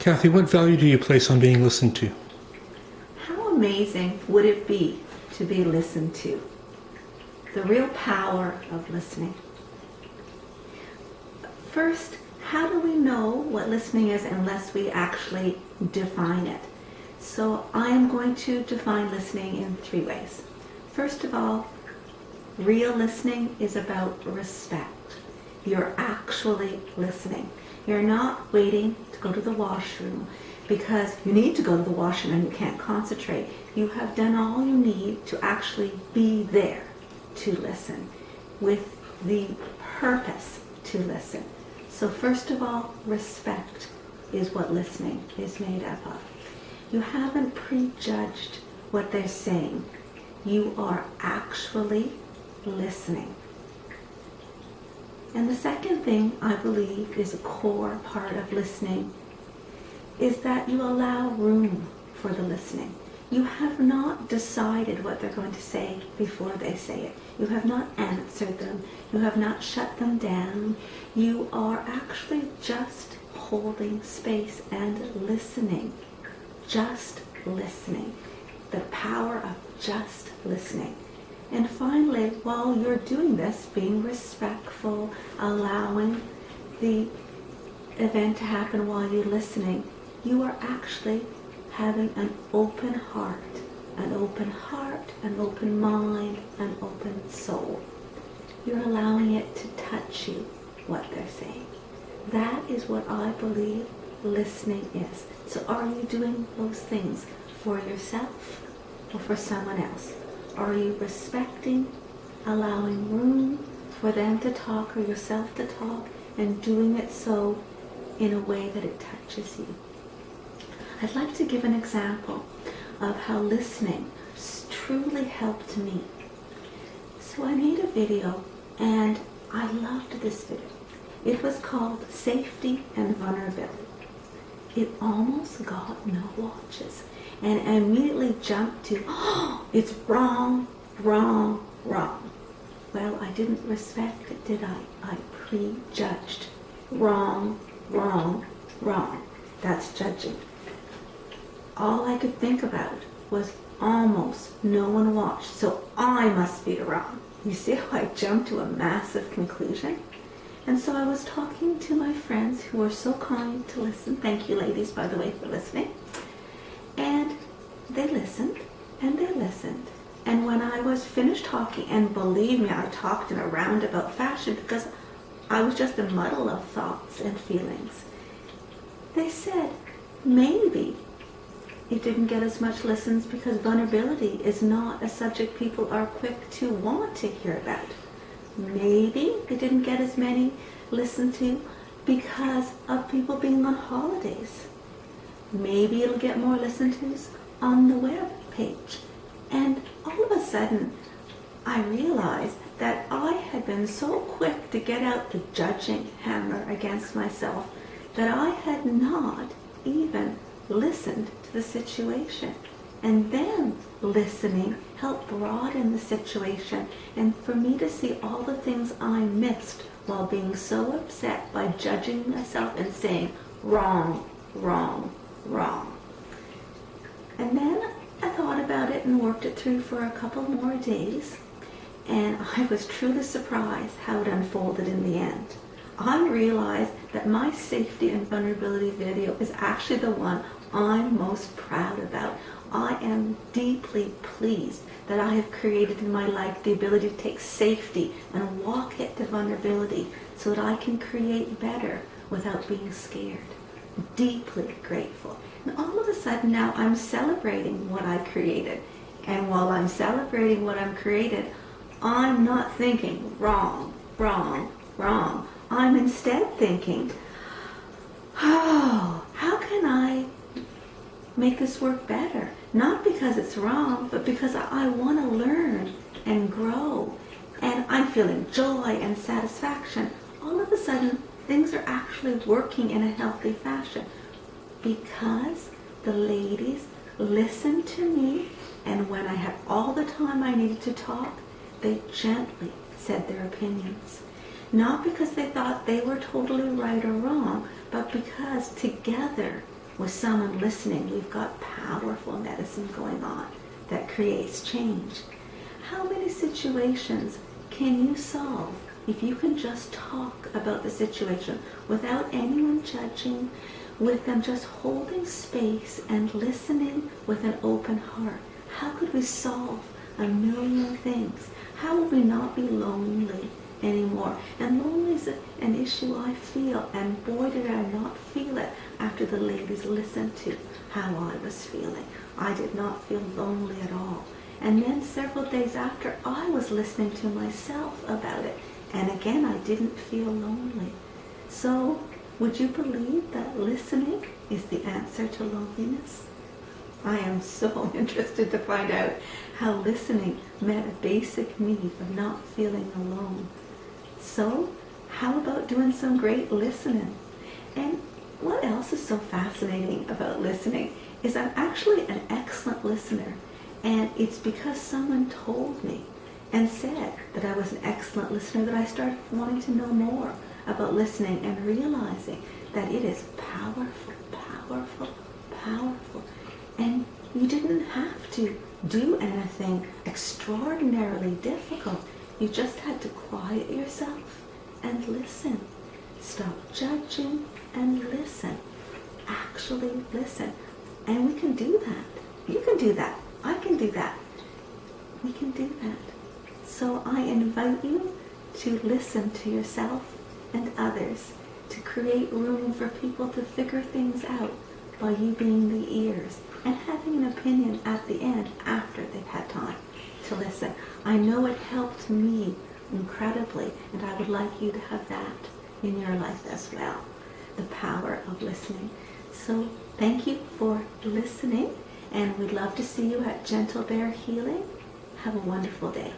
Kathy, what value do you place on being listened to? How amazing would it be to be listened to? The real power of listening. First, how do we know what listening is unless we actually define it? So I am going to define listening in 3 ways. First of all, real listening is about respect. You're actually listening. You're not waiting to go to the washroom because you need to go to the washroom and you can't concentrate. You have done all you need to actually be there to listen with the purpose to listen. So first of all, respect is what listening is made up of. You haven't prejudged what they're saying. You are actually listening. And the second thing I believe is a core part of listening is that you allow room for the listening. You have not decided what they're going to say before they say it. You have not answered them. You have not shut them down. You are actually just holding space and listening. Just listening. The power of just listening. And finally, while you're doing this, being respectful, allowing the event to happen while you're listening, you are actually having an open heart, an open mind, an open soul. You're allowing it to touch you, what they're saying. That is what I believe listening is. So are you doing those things for yourself or for someone else? Are you respecting, allowing room for them to talk or yourself to talk, and doing it so in a way that it touches you? I'd like to give an example of how listening truly helped me. So I made a video and I loved this video. It was called Safety and Vulnerability. It almost got no watches. And I immediately jumped to, oh, it's wrong, wrong, wrong. Well, I didn't respect it, did I? I prejudged. Wrong, wrong, wrong. That's judging. All I could think about was almost no one watched, so I must be wrong. You see how I jumped to a massive conclusion? And so I was talking to my friends who were so kind to listen. Thank you, ladies, by the way, for listening. And they listened, and they listened. And when I was finished talking, and believe me, I talked in a roundabout fashion because I was just a muddle of thoughts and feelings, they said, maybe it didn't get as much listens because vulnerability is not a subject people are quick to want to hear about. Maybe it didn't get as many listened to because of people being on holidays. Maybe it'll get more listen-tos on the web page. And all of a sudden, I realized that I had been so quick to get out the judging hammer against myself that I had not even listened to the situation. And then listening helped broaden the situation, and for me to see all the things I missed while being so upset by judging myself and saying, wrong, wrong, wrong. And then I thought about it and worked it through for a couple more days, and I was truly surprised how it unfolded in the end. I realized that my safety and vulnerability video is actually the one I'm most proud about. I am deeply pleased that I have created in my life the ability to take safety and walk it to vulnerability so that I can create better without being scared. Deeply grateful. And all of a sudden now I'm celebrating what I created. And while I'm celebrating what I'm created, I'm not thinking wrong, wrong, wrong. I'm instead thinking, oh, how can I make this work better? Not because it's wrong, but because I want to learn and grow. And I'm feeling joy and satisfaction. All of a sudden, things are actually working in a healthy fashion because the ladies listened to me, and when I had all the time I needed to talk, they gently said their opinions. Not because they thought they were totally right or wrong, but because together with someone listening, we've got powerful medicine going on that creates change. How many situations can you solve if you can just talk about the situation without anyone judging, with them just holding space and listening with an open heart? How could we solve a million things? How would we not be lonely anymore? And lonely is an issue I feel, and boy did I not feel it after the ladies listened to how I was feeling. I did not feel lonely at all. And then several days after, I was listening to myself about it, and again I didn't feel lonely. So would you believe that listening is the answer to loneliness? I am so interested to find out how listening met a basic need of not feeling alone. So how about doing some great listening? And what else is so fascinating about listening is I'm actually an excellent listener, and it's because someone told me and said that I was an excellent listener that I started wanting to know more about listening and realizing that it is powerful, powerful, powerful. And you didn't have to do anything extraordinarily difficult. You just had to quiet yourself and listen. Stop judging and listen. Actually listen. And we can do that. You can do that. I can do that. We can do that. So I invite you to listen to yourself and others, to create room for people to figure things out by you being the ears and having an opinion at the end after they've had time to listen. I know it helped me incredibly, and I would like you to have that in your life as well, the power of listening. So thank you for listening, and we'd love to see you at Gentle Bear Healing. Have a wonderful day.